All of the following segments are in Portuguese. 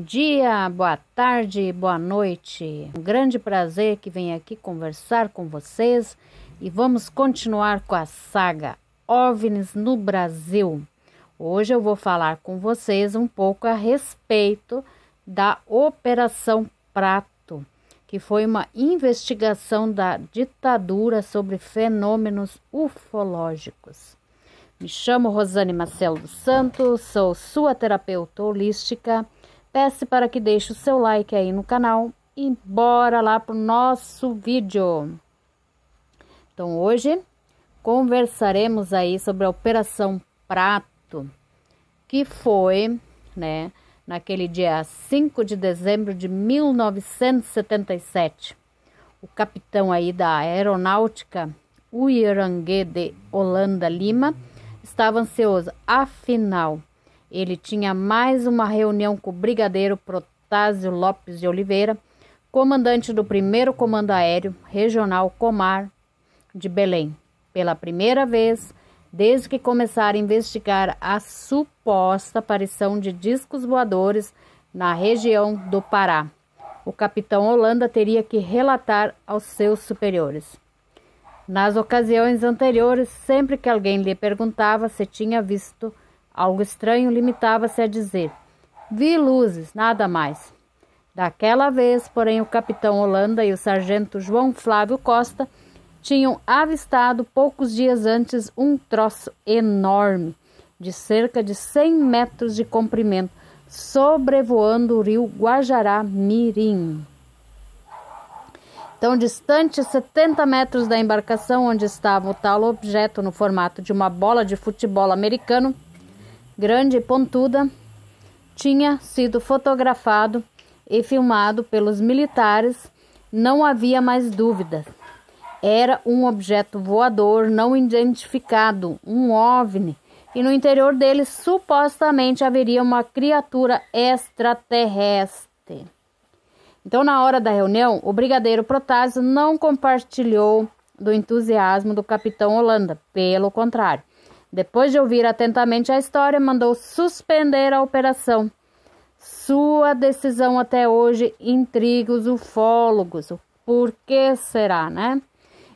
dia, boa tarde, boa noite. Um grande prazer que venho aqui conversar com vocês e vamos continuar com a saga OVNIs no Brasil. Hoje eu vou falar com vocês um pouco a respeito da Operação Prato, que foi uma investigação da ditadura sobre fenômenos ufológicos. Me chamo Rosane Marcelo dos Santos, sou sua terapeuta holística. Peço para que deixe o seu like aí no canal e bora lá para o nosso vídeo. Então hoje conversaremos aí sobre a Operação Prato, que foi, naquele dia 5 de dezembro de 1977. O capitão aí da aeronáutica, Uirangue de Holanda Lima, estava ansioso, afinal, ele tinha mais uma reunião com o brigadeiro Protásio Lopes de Oliveira, comandante do 1º Comando Aéreo Regional Comar de Belém. Pela primeira vez, desde que começaram a investigar a suposta aparição de discos voadores na região do Pará, o capitão Holanda teria que relatar aos seus superiores. Nas ocasiões anteriores, sempre que alguém lhe perguntava se tinha visto algo estranho, limitava-se a dizer: vi luzes, nada mais. Daquela vez, porém, o capitão Holanda e o sargento João Flávio Costa tinham avistado poucos dias antes um troço enorme, de cerca de 100 metros de comprimento, sobrevoando o rio Guajará-Mirim. Tão distante 70 metros da embarcação onde estava o tal objeto no formato de uma bola de futebol americano, grande e pontuda, tinha sido fotografado e filmado pelos militares, não havia mais dúvidas. Era um objeto voador não identificado, um OVNI, e no interior dele supostamente haveria uma criatura extraterrestre. Então, na hora da reunião, o brigadeiro Protásio não compartilhou do entusiasmo do capitão Holanda. Pelo contrário, depois de ouvir atentamente a história, mandou suspender a operação. Sua decisão até hoje intriga os ufólogos. Por que será, né?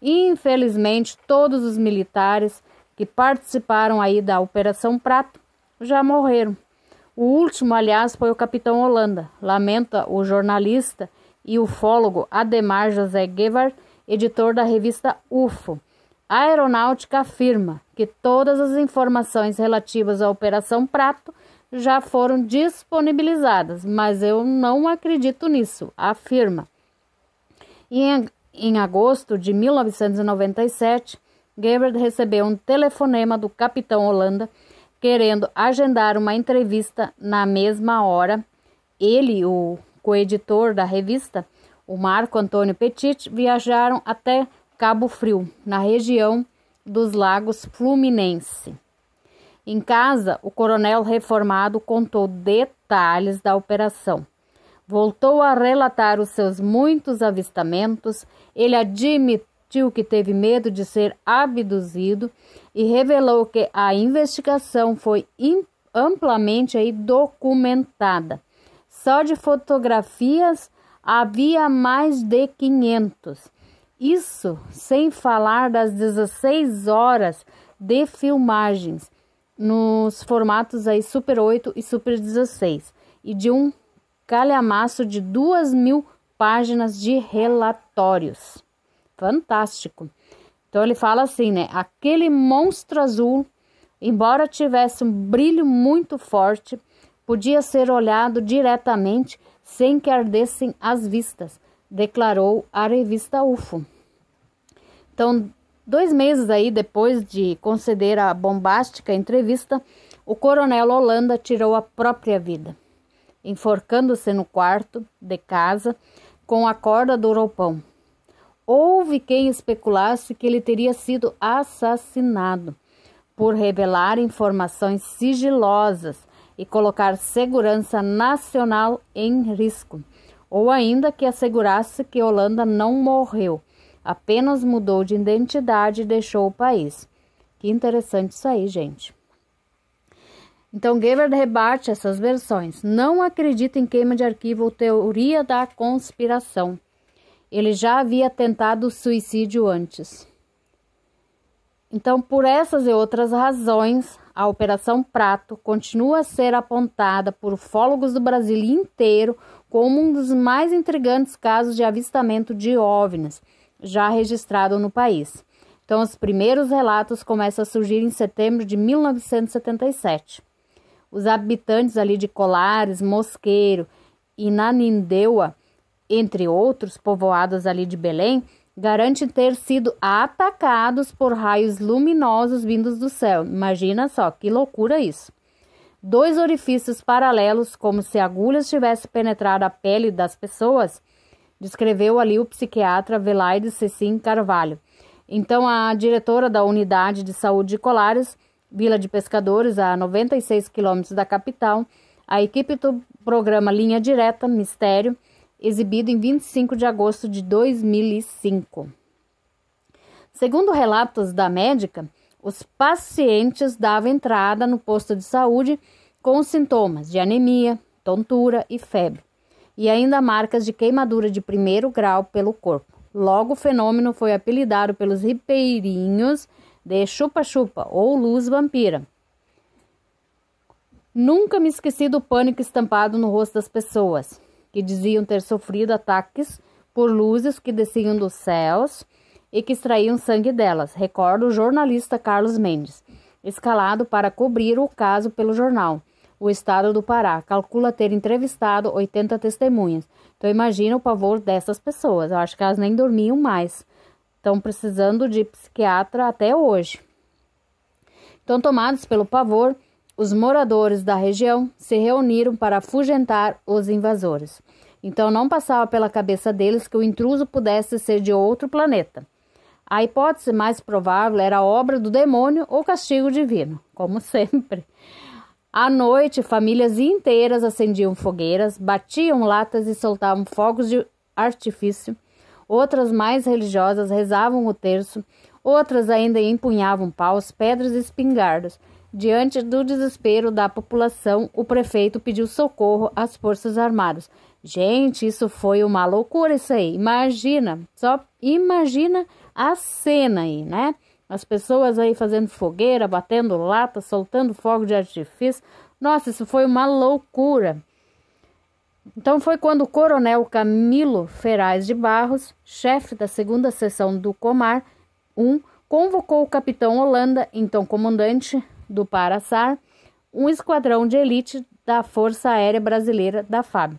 Infelizmente, todos os militares que participaram aí da Operação Prato já morreram. O último, aliás, foi o capitão Holanda, lamenta o jornalista e ufólogo Ademar José Guevara, editor da revista UFO. A aeronáutica afirma que todas as informações relativas à Operação Prato já foram disponibilizadas, mas eu não acredito nisso, afirma. Em agosto de 1997, Guevara recebeu um telefonema do capitão Holanda querendo agendar uma entrevista na mesma hora. Ele, o coeditor da revista, o Marco Antônio Petit, viajaram até Cabo Frio, na região dos Lagos Fluminense. Em casa, o coronel reformado contou detalhes da operação. Voltou a relatar os seus muitos avistamentos. Ele admitiu que teve medo de ser abduzido e revelou que a investigação foi amplamente documentada. Só de fotografias havia mais de 500. Isso sem falar das 16 horas de filmagens nos formatos Super 8 e Super 16 e de um calhamaço de 2.000 páginas de relatórios. Fantástico. Então ele fala assim, aquele monstro azul, embora tivesse um brilho muito forte, podia ser olhado diretamente sem que ardessem as vistas, declarou a revista UFO. Então, 2 meses aí depois de conceder a bombástica entrevista, o coronel Holanda tirou a própria vida, enforcando-se no quarto de casa com a corda do roupão. Houve quem especulasse que ele teria sido assassinado por revelar informações sigilosas e colocar segurança nacional em risco, ou ainda que assegurasse que Holanda não morreu, apenas mudou de identidade e deixou o país. Que interessante isso aí, gente. Então, Gebhard rebate essas versões. Não acredita em queima de arquivo ou teoria da conspiração. Ele já havia tentado suicídio antes. Então, por essas e outras razões, a Operação Prato continua a ser apontada por ufólogos do Brasil inteiro como um dos mais intrigantes casos de avistamento de OVNIs já registrado no país. Então, os primeiros relatos começam a surgir em setembro de 1977. Os habitantes ali de Colares, Mosqueiro e Nanindeua, entre outros povoados ali de Belém, garantem ter sido atacados por raios luminosos vindos do céu. Imagina só, que loucura isso. 2 orifícios paralelos, como se agulhas tivessem penetrado a pele das pessoas, descreveu ali o psiquiatra Velaide Cecim Carvalho. Então, a diretora da Unidade de Saúde de Colares, Vila de Pescadores, a 96 quilômetros da capital, a equipe do programa Linha Direta Mistério, exibido em 25 de agosto de 2005. Segundo relatos da médica, os pacientes davam entrada no posto de saúde com sintomas de anemia, tontura e febre, e ainda marcas de queimadura de 1º grau pelo corpo. Logo, o fenômeno foi apelidado pelos ribeirinhos de chupa-chupa ou luz vampira. Nunca me esqueci do pânico estampado no rosto das pessoas, que diziam ter sofrido ataques por luzes que desciam dos céus e que extraíam sangue delas, recorda o jornalista Carlos Mendes, escalado para cobrir o caso pelo jornal O Estado do Pará. Calcula ter entrevistado 80 testemunhas. Então, imagina o pavor dessas pessoas. Eu acho que elas nem dormiam mais. Estão precisando de psiquiatra até hoje. Então, tomados pelo pavor, os moradores da região se reuniram para afugentar os invasores. Então, não passava pela cabeça deles que o intruso pudesse ser de outro planeta. A hipótese mais provável era a obra do demônio ou castigo divino, como sempre. À noite, famílias inteiras acendiam fogueiras, batiam latas e soltavam fogos de artifício. Outras, mais religiosas, rezavam o terço. Outras ainda empunhavam paus, pedras e espingardas. Diante do desespero da população, o prefeito pediu socorro às forças armadas. Gente, isso foi uma loucura isso aí. Imagina, só imagina a cena aí, né? As pessoas aí fazendo fogueira, batendo lata, soltando fogo de artifício. Nossa, isso foi uma loucura. Então foi quando o coronel Camilo Ferraz de Barros, chefe da 2ª seção do Comar 1, convocou o capitão Holanda, então comandante do Paraçar, um esquadrão de elite da Força Aérea Brasileira da FAB,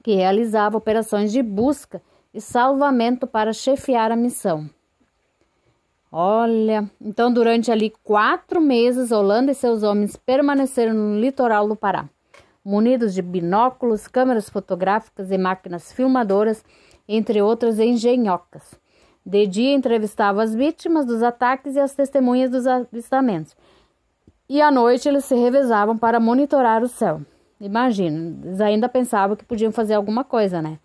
que realizava operações de busca e salvamento para chefiar a missão. Olha, então durante ali 4 meses, Holanda e seus homens permaneceram no litoral do Pará, munidos de binóculos, câmeras fotográficas e máquinas filmadoras, entre outras engenhocas. De dia entrevistavam as vítimas dos ataques e as testemunhas dos avistamentos. E à noite eles se revezavam para monitorar o céu. Imagina, eles ainda pensavam que podiam fazer alguma coisa, né?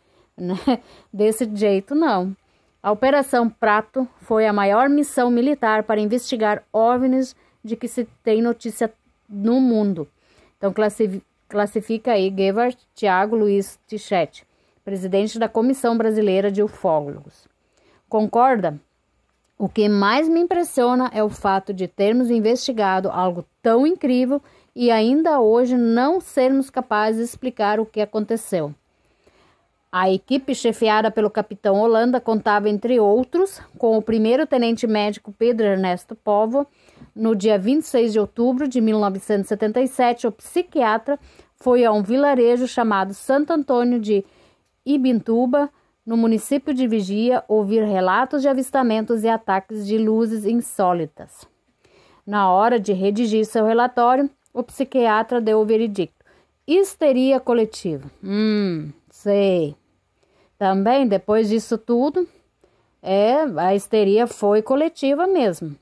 Desse jeito, não. A Operação Prato foi a maior missão militar para investigar OVNIs de que se tem notícia no mundo. Então, classifica aí Gebhard Tiago Luiz Tichetti, presidente da Comissão Brasileira de Ufólogos. Concorda? O que mais me impressiona é o fato de termos investigado algo tão incrível e ainda hoje não sermos capazes de explicar o que aconteceu. A equipe chefiada pelo capitão Holanda contava, entre outros, com o primeiro-tenente médico Pedro Ernesto Povo. No dia 26 de outubro de 1977, o psiquiatra foi a um vilarejo chamado Santo Antônio de Ibintuba, no município de Vigia, ouvir relatos de avistamentos e ataques de luzes insólitas. Na hora de redigir seu relatório, o psiquiatra deu o veredicto: histeria coletiva. Sei. Também, depois disso tudo, a histeria foi coletiva mesmo.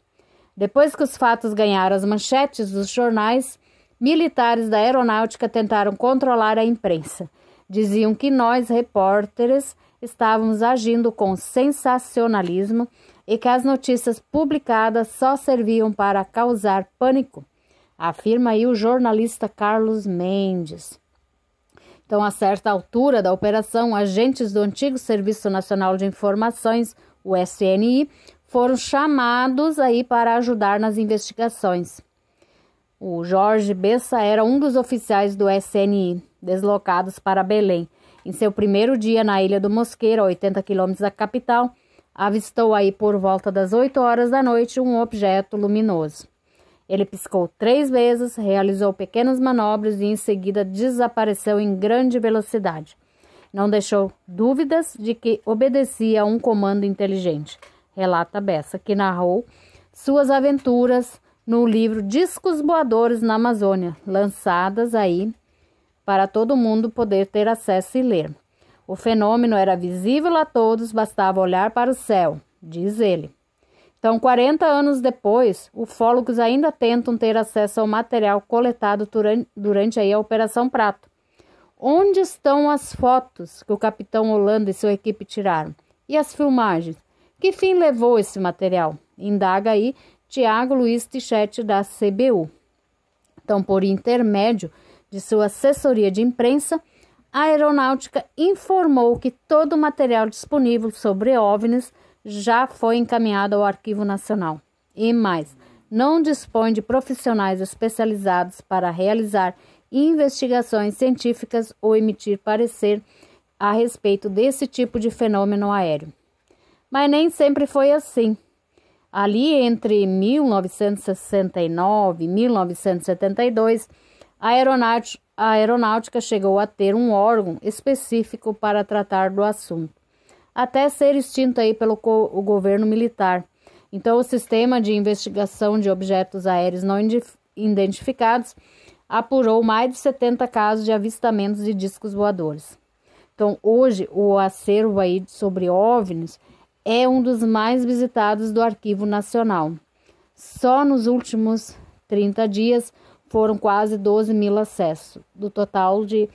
Depois que os fatos ganharam as manchetes dos jornais, militares da aeronáutica tentaram controlar a imprensa. Diziam que nós, repórteres, estávamos agindo com sensacionalismo e que as notícias publicadas só serviam para causar pânico. afirma aí o jornalista Carlos Mendes. Então, a certa altura da operação, agentes do antigo Serviço Nacional de Informações, o SNI, foram chamados aí para ajudar nas investigações. O Jorge Bessa era um dos oficiais do SNI, deslocados para Belém. Em seu primeiro dia na Ilha do Mosqueiro, a 80 quilômetros da capital, avistou aí por volta das 8 horas da noite um objeto luminoso. Ele piscou 3 vezes, realizou pequenas manobras e em seguida desapareceu em grande velocidade. Não deixou dúvidas de que obedecia a um comando inteligente, relata Bessa, que narrou suas aventuras no livro Discos Voadores na Amazônia, lançadas aí para todo mundo poder ter acesso e ler. O fenômeno era visível a todos, bastava olhar para o céu, diz ele. Então, 40 anos depois, ufólogos ainda tentam ter acesso ao material coletado durante aí a Operação Prato. Onde estão as fotos que o capitão Holanda e sua equipe tiraram? E as filmagens? Que fim levou esse material? Indaga aí Tiago Luiz Tichetti, da CBU. Então, por intermédio de sua assessoria de imprensa, a Aeronáutica informou que todo o material disponível sobre OVNIs já foi encaminhado ao Arquivo Nacional. E mais, não dispõe de profissionais especializados para realizar investigações científicas ou emitir parecer a respeito desse tipo de fenômeno aéreo. Mas nem sempre foi assim. Ali entre 1969 e 1972, a aeronáutica chegou a ter um órgão específico para tratar do assunto, até ser extinto aí pelo o governo militar. Então, o sistema de investigação de objetos aéreos não identificados apurou mais de 70 casos de avistamentos de discos voadores. Então, hoje, o acervo aí sobre OVNIs é um dos mais visitados do Arquivo Nacional. Só nos últimos 30 dias foram quase 12 mil acessos, do total de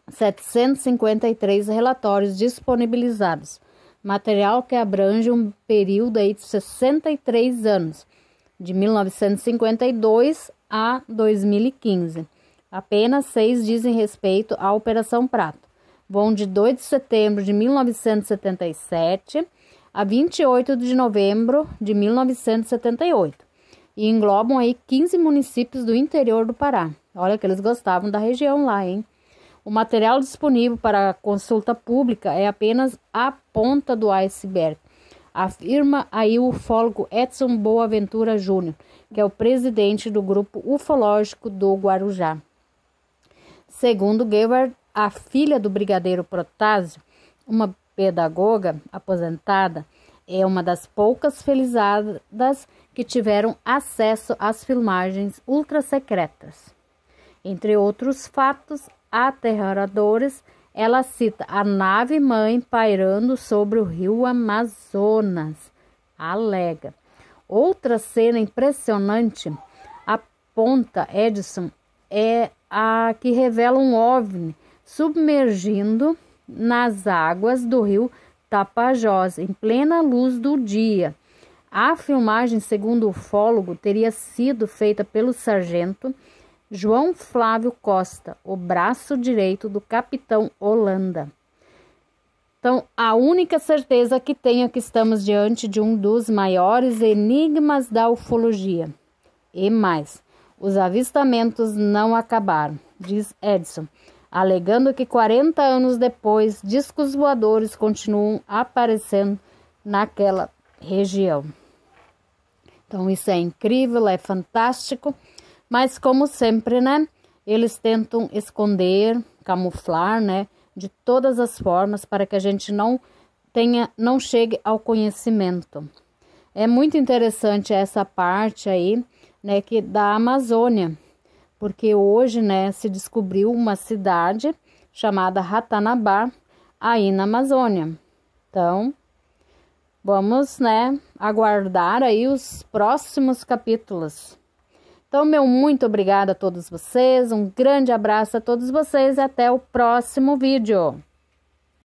753 relatórios disponibilizados. Material que abrange um período aí de 63 anos, de 1952 a 2015. Apenas 6 dizem respeito à Operação Prato. Vão de 2 de setembro de 1977 a 28 de novembro de 1978. E englobam aí 15 municípios do interior do Pará. Olha que eles gostavam da região lá, hein? O material disponível para consulta pública é apenas a ponta do iceberg, afirma aí o ufólogo Edson Boaventura Júnior, que é o presidente do grupo ufológico do Guarujá. Segundo Gebhard, a filha do brigadeiro Protásio, uma pedagoga aposentada, é uma das poucas felizadas que tiveram acesso às filmagens ultrasecretas. Entre outros fatos aterradores, ela cita a nave-mãe pairando sobre o rio Amazonas. Alega. Outra cena impressionante, aponta Edson, é a que revela um OVNI submergindo nas águas do rio Tapajós, em plena luz do dia. A filmagem, segundo o ufólogo, teria sido feita pelo sargento João Flávio Costa, o braço direito do capitão Holanda. Então, a única certeza que tenho é que estamos diante de um dos maiores enigmas da ufologia. E mais, os avistamentos não acabaram, diz Edson, alegando que 40 anos depois, discos voadores continuam aparecendo naquela região. Então, isso é incrível, é fantástico. Mas, como sempre, né, eles tentam esconder, camuflar, né, de todas as formas para que a gente não chegue ao conhecimento. É muito interessante essa parte aí, né, que da Amazônia, porque hoje, né, se descobriu uma cidade chamada Ratanabá, aí na Amazônia. Então, vamos, né, aguardar aí os próximos capítulos. Então, meu muito obrigada a todos vocês, um grande abraço a todos vocês e até o próximo vídeo.